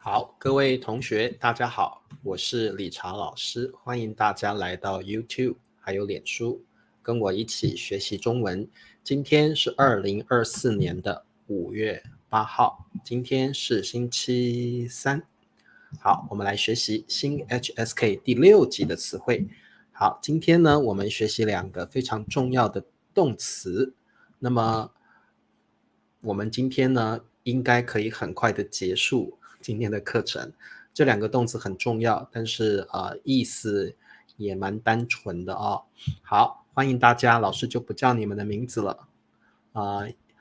好，各位同学，大家好，我是理查老师，欢迎大家来到 YouTube 还有脸书，跟我一起学习中文。今天是2024年的5月8号，今天是星期三。好，我们来学习新 HSK 第6集的词汇。好，今天呢，我们学习2个非常重要的动词。那么，我们今天呢，应该可以很快的结束今天的课程。这2个动词很重要，但是意思也蛮单纯的哦。好，欢迎大家，老师就不叫你们的名字了。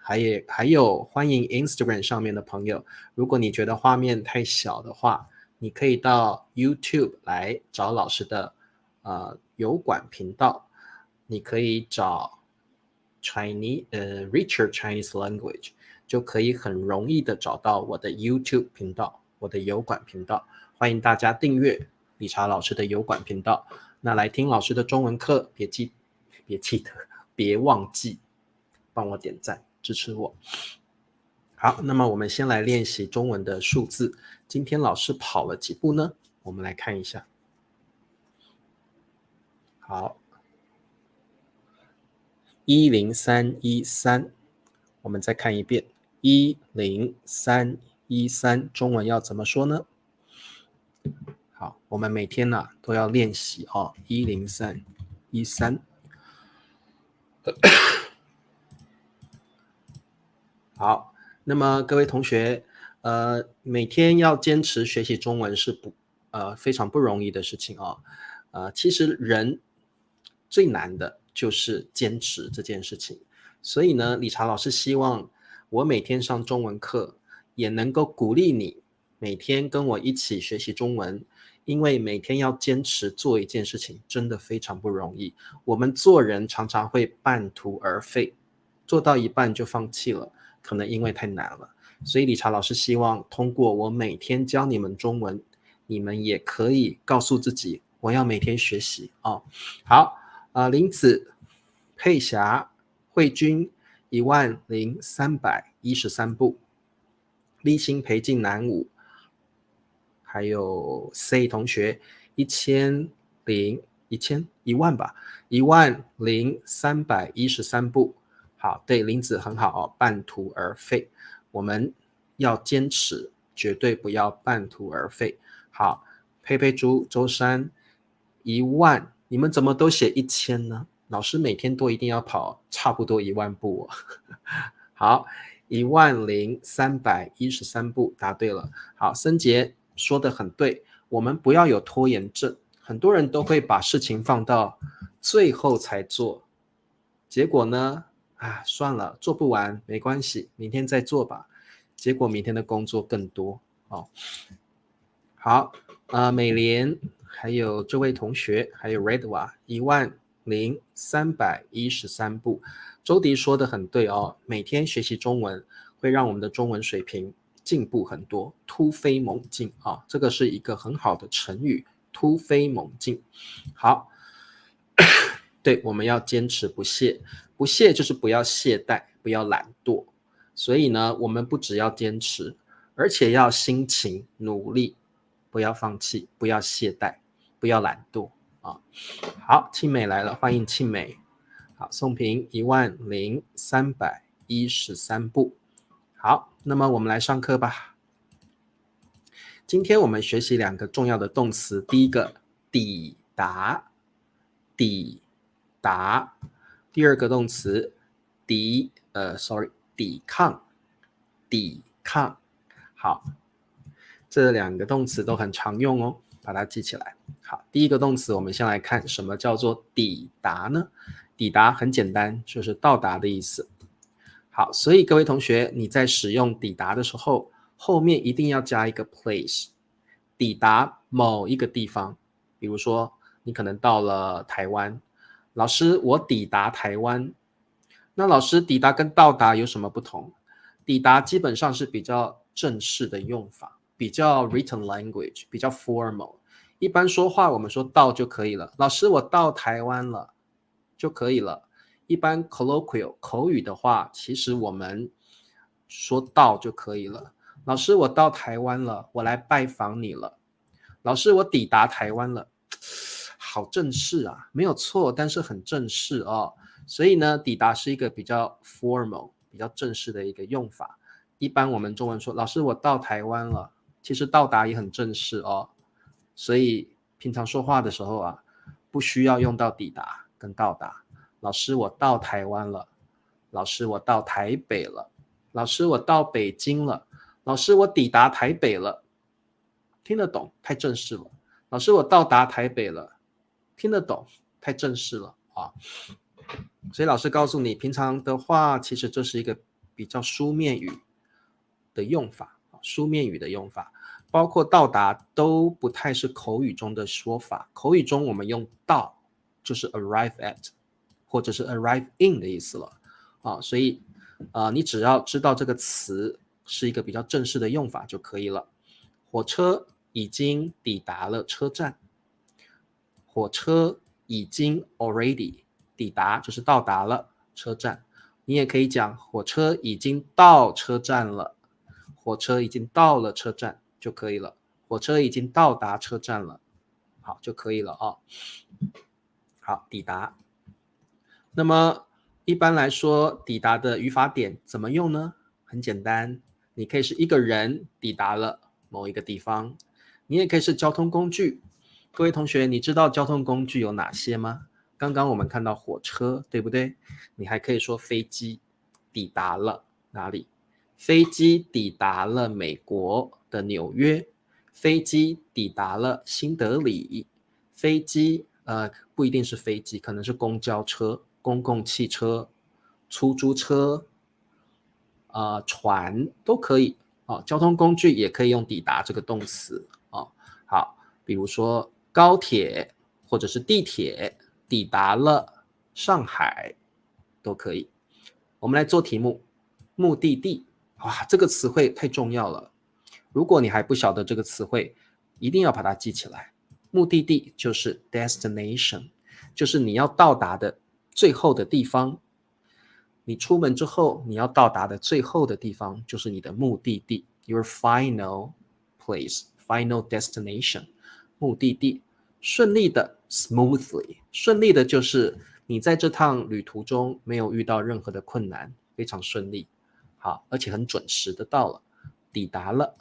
还有欢迎 Instagram 上面的朋友，如果你觉得画面太小的话，你可以到 YouTube 来找老师的油管频道，你可以找Richard Chinese Language， 就可以很容易的找到我的 YouTube 频道，我的油管频道。欢迎大家订阅理查老师的油管频道。那来听老师的中文课，别忘记帮我点赞支持我。好，那么我们先来练习中文的数字。今天老师跑了几步呢？我们来看一下。好，10313，我们再看一遍10313，中文要怎么说呢？好，我们每天呢都要练习哦，10313。好，那么各位同学，每天要坚持学习中文是非常不容易的事情哦。其实人最难的就是坚持这件事情，所以呢，理查老师希望我每天上中文课也能够鼓励你每天跟我一起学习中文，因为每天要坚持做一件事情真的非常不容易。我们做人常常会半途而废，做到一半就放弃了，可能因为太难了。所以理查老师希望通过我每天教你们中文，你们也可以告诉自己，我要每天学习哦。好，林子、佩霞、慧君10313步，立新、裴静、南武，还有 C 同学10313步。好，对，林子很好哦，半途而废，我们要坚持，绝对不要半途而废。好，佩佩猪、周山10000，你们怎么都写1000呢？老师每天都一定要跑差不多10000步哦。好，10313步，答对了。好，森杰说得很对，我们不要有拖延症，很多人都会把事情放到最后才做，结果呢，算了，做不完没关系，明天再做吧，结果明天的工作更多哦。好，美莲还有这位同学还有 Redwa 10313步，周迪说的很对哦，每天学习中文会让我们的中文水平进步很多，突飞猛进啊，这个是一个很好的成语，突飞猛进。好，对，我们要坚持不懈，不懈就是不要懈怠，不要懒惰。所以呢，我们不只要坚持，而且要辛勤努力，不要放弃，不要懈怠，不要懒惰啊。好，庆美来了，欢迎庆美。好，宋平10313步。好，那么我们来上课吧。今天我们学习2个重要的动词，第一个抵达，抵达；第二个动词抵抗，抵抗。好，这2个动词都很常用哦，把它记起来。好，第一个动词我们先来看什么叫做抵达呢？抵达很简单，就是到达的意思。好，所以各位同学，你在使用抵达的时候，后面一定要加一个 place， 抵达某一个地方。比如说，你可能到了台湾，老师，我抵达台湾。那老师，抵达跟到达有什么不同？抵达基本上是比较正式的用法，比较 written language， 比较 formal。一般说话我们说到就可以了，老师，我到台湾了就可以了。一般 colloquial 口语的话，其实我们说到就可以了。老师，我到台湾了，我来拜访你了。老师，我抵达台湾了，好正式啊，没有错，但是很正式哦。所以呢，抵达是一个比较 formal、比较正式的一个用法。一般我们中文说，老师，我到台湾了，其实到达也很正式哦。所以平常说话的时候啊，不需要用到抵达跟到达。老师，我到台湾了。老师，我到台北了。老师，我到北京了。老师，我抵达台北了。听得懂，太正式了。老师，我到达台北了。听得懂，太正式了啊。所以老师告诉你，平常的话，其实这是一个比较书面语的用法，书面语的用法，包括到达都不太是口语中的说法。口语中我们用到就是 arrive at 或者是 arrive in 的意思了啊。所以你只要知道这个词是一个比较正式的用法就可以了。火车已经抵达了车站。火车已经 already 抵达，就是到达了车站。你也可以讲火车已经到车站了，火车已经到了车站就可以了。火车已经到达车站了，好就可以了啊。好，抵达。那么一般来说，抵达的语法点怎么用呢？很简单，你可以是一个人抵达了某一个地方，你也可以是交通工具。各位同学，你知道交通工具有哪些吗？刚刚我们看到火车，对不对？你还可以说飞机抵达了哪里？飞机抵达了美国的纽约，飞机抵达了新德里，飞机不一定是飞机，可能是公交车、公共汽车、出租车、船都可以啊。交通工具也可以用抵达这个动词啊。好，比如说高铁或者是地铁抵达了上海都可以。我们来做题目，目的地，哇，这个词汇太重要了。如果你还不晓得这个词汇，一定要把它记起来。目的地就是 destination， 就是你要到达的最后的地方。你出门之后，你要到达的最后的地方就是你的目的地 ，your final place，final destination， 目的地。顺利的 smoothly， 顺利的就是你在这趟旅途中没有遇到任何的困难，非常顺利。好，而且很准时的到了，抵达了。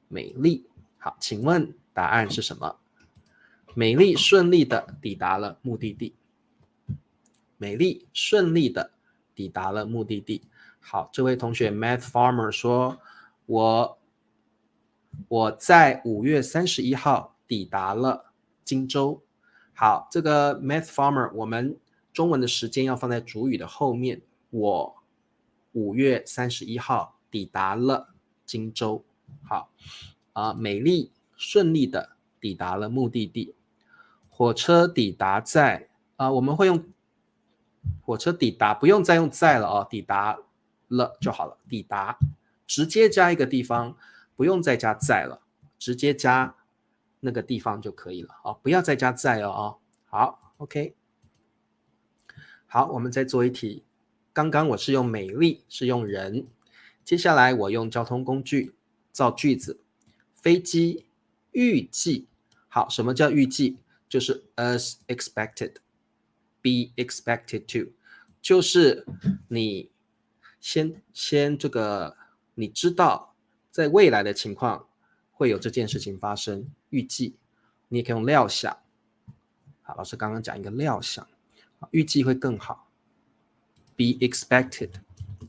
美丽，好，请问答案是什么？美丽顺利的抵达了目的地。美丽顺利的抵达了目的地。好，这位同学 Matt Farmer 说，我在5月31号抵达了荆州。好，这个 Matt Farmer 我们中文的时间要放在主语的后面。我5月31号抵达了荆州。好，美丽顺利的抵达了目的地。火车抵达在我们会用火车抵达，不用再用在了哦，抵达了就好了。抵达直接加一个地方，不用再加在了，直接加那个地方就可以了哦，不要再加在了哦。好 ，OK。好，我们再做一题。刚刚我是用美丽，是用人，接下来我用交通工具造句子。飞机预计，好，什么叫预计？就是 as expected。Be expected to， 就是你先这个，你知道在未来的情况会有这件事情发生，预计。你也可以用料想。好，老师刚刚讲一个料想，预计会更好。Be expected，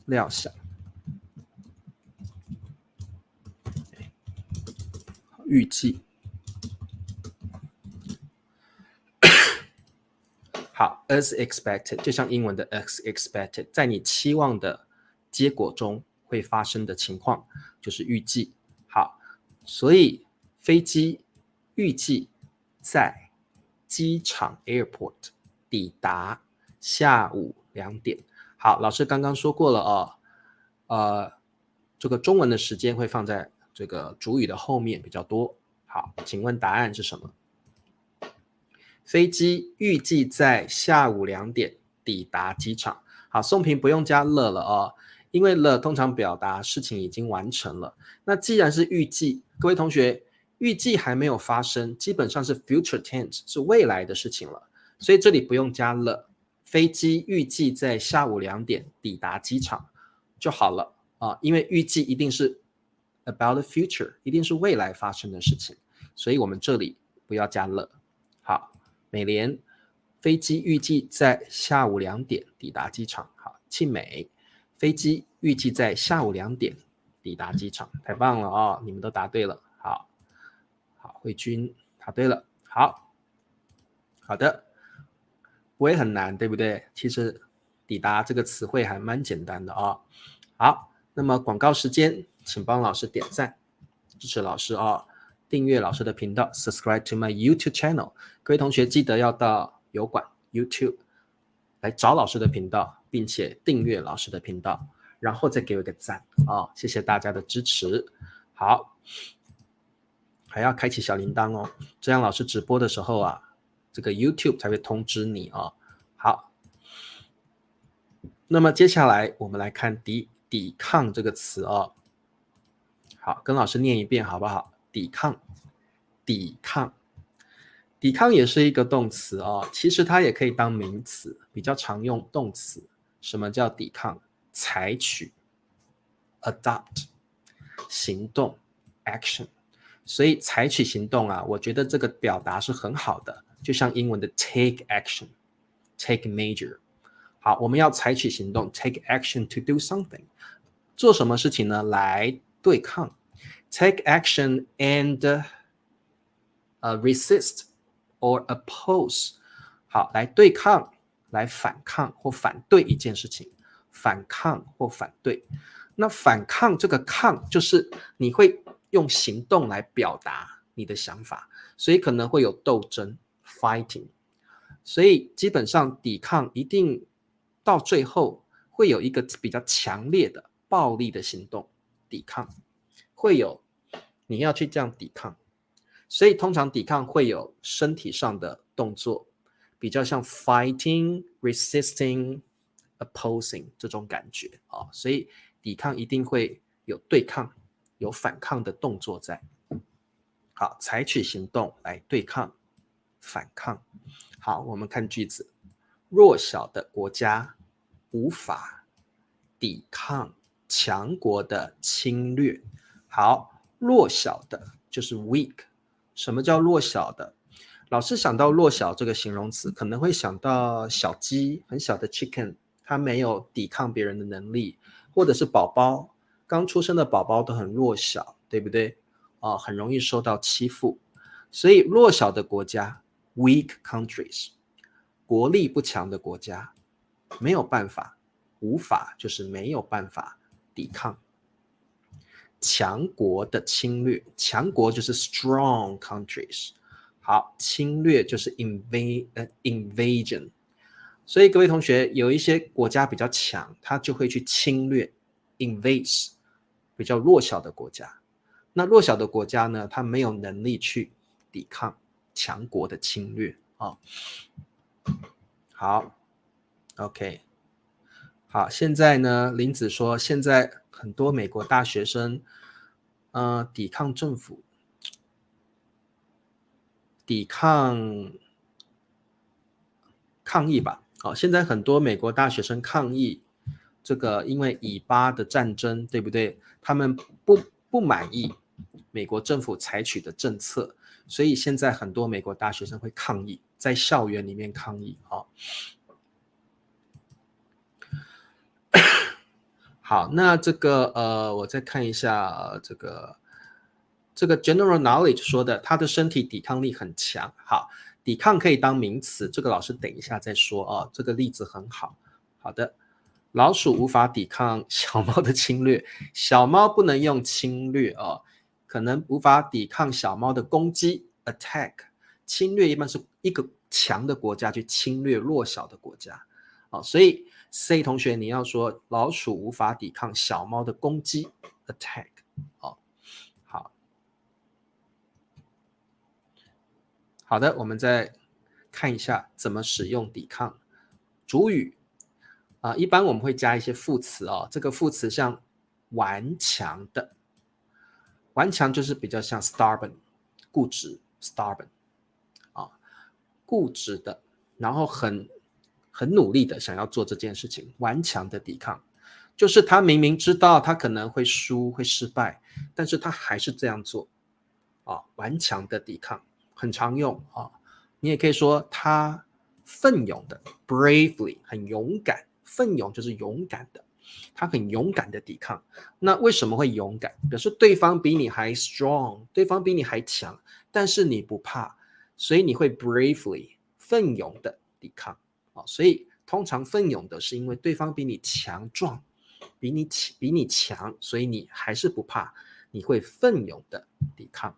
料想。预计。好 ，as expected 就像英文的 as expected， 在你期望的结果中会发生的情况就是预计。好，所以飞机预计在机场 airport 抵达下午2点。好，老师刚刚说过了哦，这个中文的时间会放在这个主语的后面比较多。好，请问答案是什么？飞机预计在下午2点抵达机场。好，宋平不用加了哦，因为了通常表达事情已经完成了。那既然是预计，各位同学，预计还没有发生，基本上是 future tense， 是未来的事情了，所以这里不用加了。飞机预计在下午2点抵达机场就好了啊，因为预计一定是 about the future， 一定是未来发生的事情，所以我们这里不要加了。好，美莲，飞机预计在下午2点抵达机场。好，庆美，飞机预计在下午2点抵达机场。太棒了哦，你们都答对了。好，慧君答对了。好的，不会很难，对不对？其实抵达这个词汇还蛮简单的哦。好，那么广告时间，请帮老师点赞，支持老师哦。订阅老师的频道 ，subscribe to my YouTube channel。各位同学记得要到油管 YouTube 来找老师的频道，并且订阅老师的频道，然后再给我一个赞哦，谢谢大家的支持。好，还要开启小铃铛哦，这样老师直播的时候啊，这个 YouTube 才会通知你哦。好，那么接下来我们来看抵抗这个词哦。好，跟老师念一遍好不好？抵抗，抵抗，抵抗也是一个动词哦，其实它也可以当名词，比较常用动词。什么叫抵抗？采取 ，adopt， 行动 ，action。所以采取行动啊，我觉得这个表达是很好的，就像英文的 take action，take measure。好，我们要采取行动 ，take action to do something。做什么事情呢？来对抗 ，take action and resist or oppose。好，来对抗，来反抗或反对一件事情，反抗或反对。那反抗这个抗就是你会用行动来表达你的想法，所以可能会有斗争 fighting。所以基本上抵抗一定到最后会有一个比较强烈的暴力的行动，抵抗会有你要去这样抵抗，所以通常抵抗会有身体上的动作，比较像 fighting、resisting、opposing 这种感觉啊，所以抵抗一定会有对抗、有反抗的动作在。好，采取行动来对抗、反抗。好，我们看句子：弱小的国家无法抵抗强国的侵略。好，弱小的就是 weak。什么叫弱小的？老师想到弱小这个形容词，可能会想到小鸡，很小的 chicken， 它没有抵抗别人的能力，或者是宝宝，刚出生的宝宝都很弱小，对不对？很容易受到欺负。所以弱小的国家 weak countries， 国力不强的国家没有办法，无法就是没有办法抵抗强国的侵略，强国就是 strong countries。好，侵略就是 invasion。所以各位同学，有一些国家比较强，他就会去侵略 invade 比较弱小的国家。那弱小的国家呢，他没有能力去抵抗强国的侵略啊。好 ，OK。好，现在呢，林子说，现在很多美国大学生，抵抗政府，抵抗抗议吧。好，现在很多美国大学生抗议这个，因为以巴的战争，对不对？他们不满意美国政府采取的政策，所以现在很多美国大学生会抗议，在校园里面抗议啊。好，那这个我再看一下这个 general knowledge 说的，他的身体抵抗力很强。好，抵抗可以当名词，这个老师等一下再说哦。这个例子很好。好的，老鼠无法抵抗小猫的侵略，小猫不能用侵略哦，可能无法抵抗小猫的攻击 attack。侵略一般是一个强的国家去侵略弱小的国家。所以 C 同学你要说老鼠无法抵抗小猫的攻击 attack。好的，我们再看一下怎么使用抵抗。主语一般我们会加一些副词哦，这个副词像顽强的，顽强就是比较像 stubborn 固执 stubborn 啊，固执的，然后很努力的想要做这件事情，顽强的抵抗，就是他明明知道他可能会输会失败，但是他还是这样做啊，顽强的抵抗很常用啊。你也可以说他奋勇的 bravely 很勇敢，奋勇就是勇敢的，他很勇敢的抵抗。那为什么会勇敢？表示对方比你还 strong， 对方比你还强，但是你不怕，所以你会 bravely 奋勇的抵抗啊。所以通常奋勇的是因为对方比你强壮，比你强，所以你还是不怕，你会奋勇的抵抗。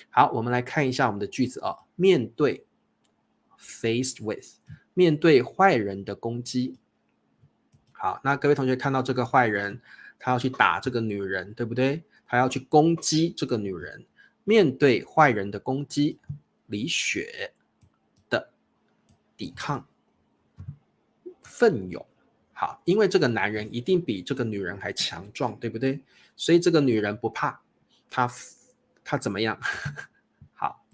好，我们来看一下我们的句子啊，面对 faced with， 面对坏人的攻击。好，那各位同学看到这个坏人，他要去打这个女人，对不对？他要去攻击这个女人。面对坏人的攻击，李雪的抵抗，奋勇。好，因为这个男人一定比这个女人还强壮，对不对？所以这个女人不怕，她怎么样？好，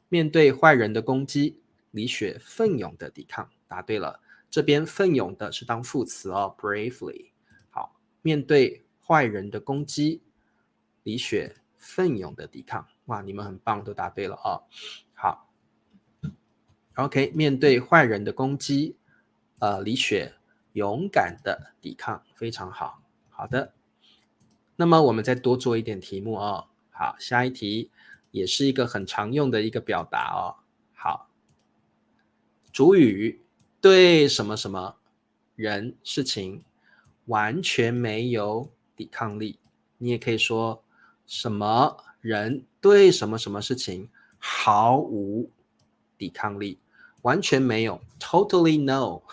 面对坏人的攻击，李雪奋勇的抵抗。答对了，这边奋勇的是当副词哦 ，bravely。好，面对坏人的攻击，李雪奋勇的抵抗。哇，你们很棒，都答对了哦。好 ，OK， 面对坏人的攻击，李雪勇敢的抵抗，非常好。好的，那么我们再多做一点题目哦。好，下一题也是一个很常用的一个表达哦。好，主语对什么什么人事情完全没有抵抗力，你也可以说什么人对什么什么事情毫无抵抗力，完全没有 totally no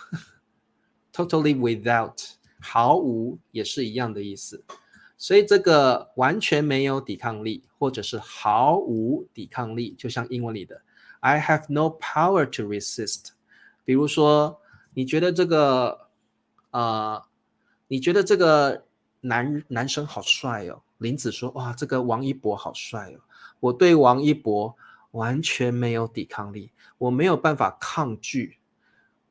totally without 毫无也是一样的意思，所以这个完全没有抵抗力或者是毫无抵抗力，就像英文里的 I have no power to resist。 比如说你觉得这个男生好帅哦，林子说哇这个王一博好帅哦，我对王一博完全没有抵抗力，我没有办法抗拒，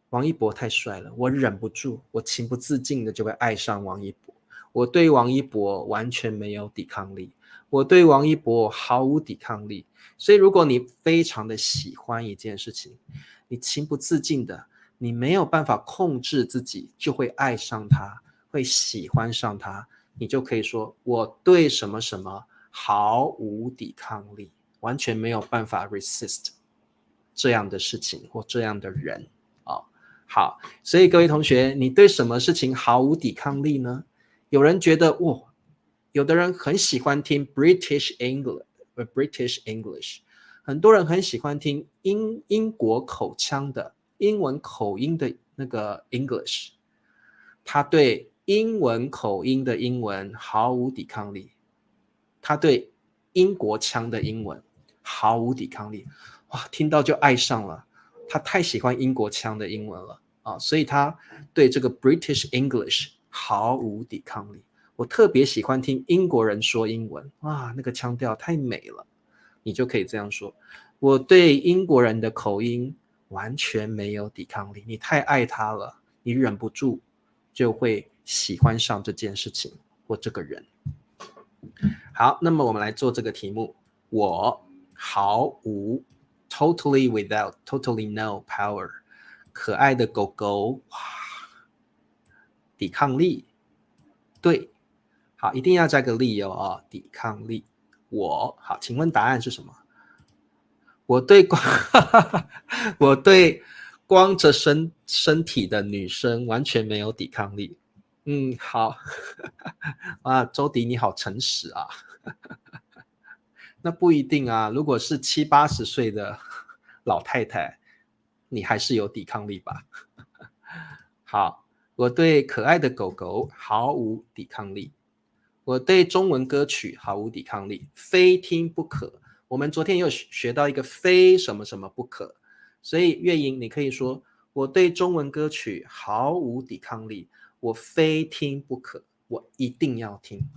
王一博太帅了，我忍不住，我情不自禁的就会爱上王一博。我对王一博完全没有抵抗力，我对王一博毫无抵抗力。所以如果你非常的喜欢一件事情，你情不自禁的，你没有办法控制自己，就会爱上他，会喜欢上他，你就可以说我对什么什么毫无抵抗力，完全没有办法 resist 这样的事情或这样的人啊。好，所以各位同学，你对什么事情毫无抵抗力呢？有人觉得有的人很喜欢听 British English， 很多人很喜欢听英国口腔的英文口音的那个 English， 他对英文口音的英文毫无抵抗力，他对英国腔的英文毫无抵抗力。哇，听到就爱上了，他太喜欢英国腔的英文了啊，所以他对这个 British English 毫无抵抗力。我特别喜欢听英国人说英文，哇，那个腔调太美了，你就可以这样说，我对英国人的口音完全没有抵抗力，你太爱他了，你忍不住就会喜欢上这件事情或这个人。好，那么我们来做这个题目，我毫无 totally without totally no power， 可爱的狗狗，哇，抵抗力，对，好，一定要加个理由哦，抵抗力。我好，请问答案是什么？我对我对光着身体的女生完全没有抵抗力。好啊，周迪你好诚实啊。那不一定啊，如果是70-80岁的老太太，你还是有抵抗力吧？好，我对可爱的狗狗毫无抵抗力。我对中文歌曲毫无抵抗力，非听不可。我们昨天又学到一个非什么什么不可，所以月莹你可以说我对中文歌曲毫无抵抗力，我非听不可，我一定要听。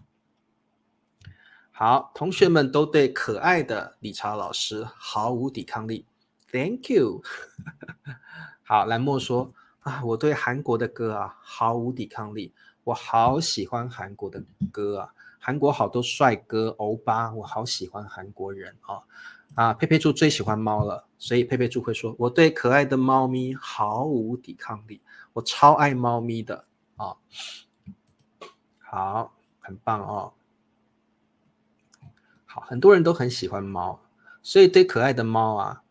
好，同学们都对可爱的理查老师毫无抵抗力。Thank you 。好，蓝墨说啊，我对韩国的歌啊毫无抵抗力，我好喜欢韩国的歌啊，韩国好多帅哥欧巴，我好喜欢韩国人啊。佩佩猪最喜欢猫了，所以佩佩猪会说，我对可爱的猫咪毫无抵抗力，我超爱猫咪的啊。好，很棒哦。好，很多人都很喜欢猫，所以对可爱的猫啊，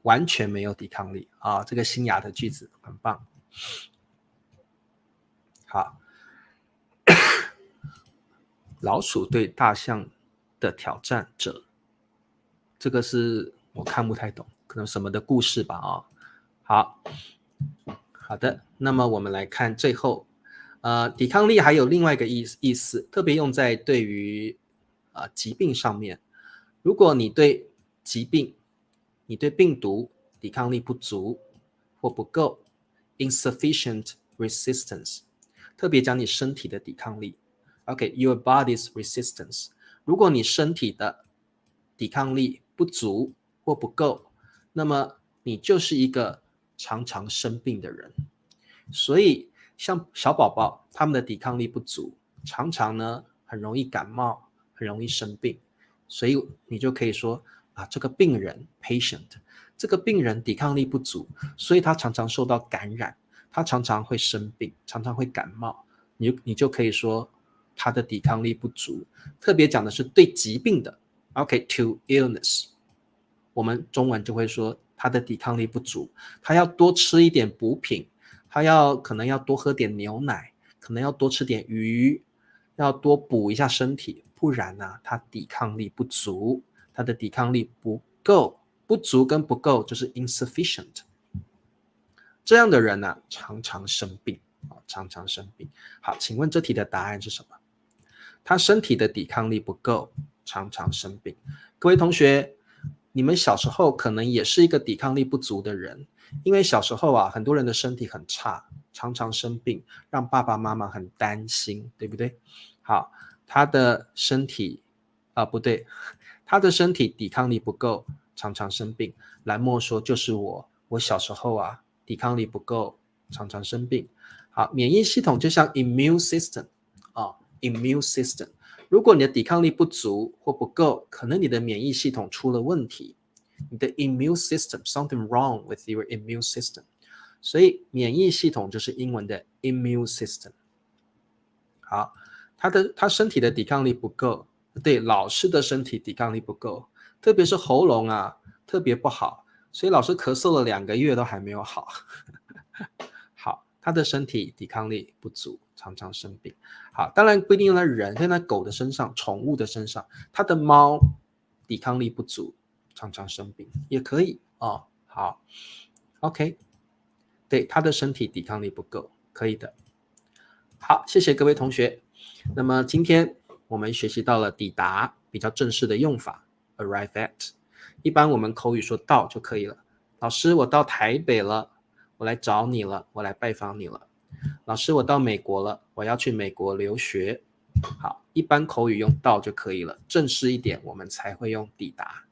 完全没有抵抗力啊。这个新雅的句子很棒。好，老鼠对大象的挑战者，这个是我看不太懂，可能什么的故事吧啊。好，好的，那么我们来看最后，抵抗力还有另外一个意思，特别用在对于疾病上面。如果你对疾病，你对病毒抵抗力不足或不够 ，insufficient resistance，特别讲你身体的抵抗力。OK，your body's resistance。如果你身体的抵抗力不足或不够，那么你就是一个常常生病的人。所以像小宝宝，他们的抵抗力不足，常常呢很容易感冒，很容易生病。所以你就可以说啊，这个病人 patient， 这个病人抵抗力不足，所以他常常受到感染，他常常会生病，常常会感冒。你就可以说他的抵抗力不足，特别讲的是对疾病的。OK，to illness， 我们中文就会说他的抵抗力不足，他要多吃一点补品，他可能要多喝点牛奶，可能要多吃点鱼，要多补一下身体，不然呢，他抵抗力不足，他的抵抗力不够，不足跟不够就是 insufficient。这样的人呢，常常生病，常常生病。好，请问这题的答案是什么？他身体的抵抗力不够，常常生病。各位同学，你们小时候可能也是一个抵抗力不足的人，因为小时候啊，很多人的身体很差，常常生病，让爸爸妈妈很担心，对不对？好，他的身体不对，他的身体抵抗力不够，常常生病。蓝墨说就是我小时候啊，抵抗力不够，常常生病。好，免疫系统就像 immune system immune system， 如果你的抵抗力不足或不够，可能你的免疫系统出了问题。你的 immune system something wrong with your immune system， 所以免疫系统就是英文的 immune system。好，他身体的抵抗力不够，对，老师的身体抵抗力不够，特别是喉咙啊，特别不好，所以老师咳嗽了2个月都还没有好。好，他的身体抵抗力不足，常常生病。好，当然不一定用在人，用在狗的身上、宠物的身上，他的猫抵抗力不足，常常生病也可以哦。好 ，OK， 对，他的身体抵抗力不够，可以的。好，谢谢各位同学。那么今天我们学习到了抵达比较正式的用法 ，arrive at。一般我们口语说到就可以了。老师，我到台北了，我来找你了，我来拜访你了。老师，我到美国了，我要去美国留学。好，一般口语用到就可以了，正式一点我们才会用抵达。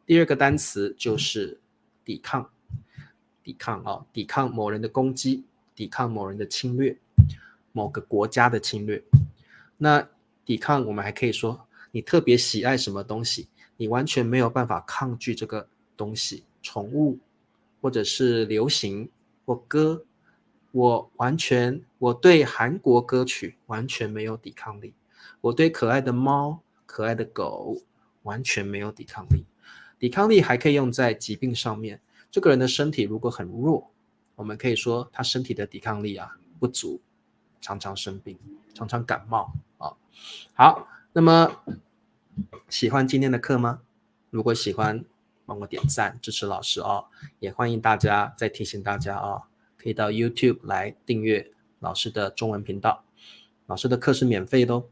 第二个单词就是抵抗，抵抗抵抗某人的攻击，抵抗某人的侵略，某个国家的侵略。那抵抗我们还可以说你特别喜爱什么东西，你完全没有办法抗拒这个东西，宠物或者是流行或歌，我对韩国歌曲完全没有抵抗力，我对可爱的猫、可爱的狗完全没有抵抗力。抵抗力还可以用在疾病上面，这个人的身体如果很弱，我们可以说他身体的抵抗力不足，常常生病，常常感冒啊。好，那么喜欢今天的课吗？如果喜欢，帮我点赞支持老师哦。也欢迎大家再提醒大家哦，可以到 YouTube 来订阅老师的中文频道，老师的课是免费的哦。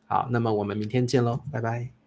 好，那么我们明天见喽，拜拜。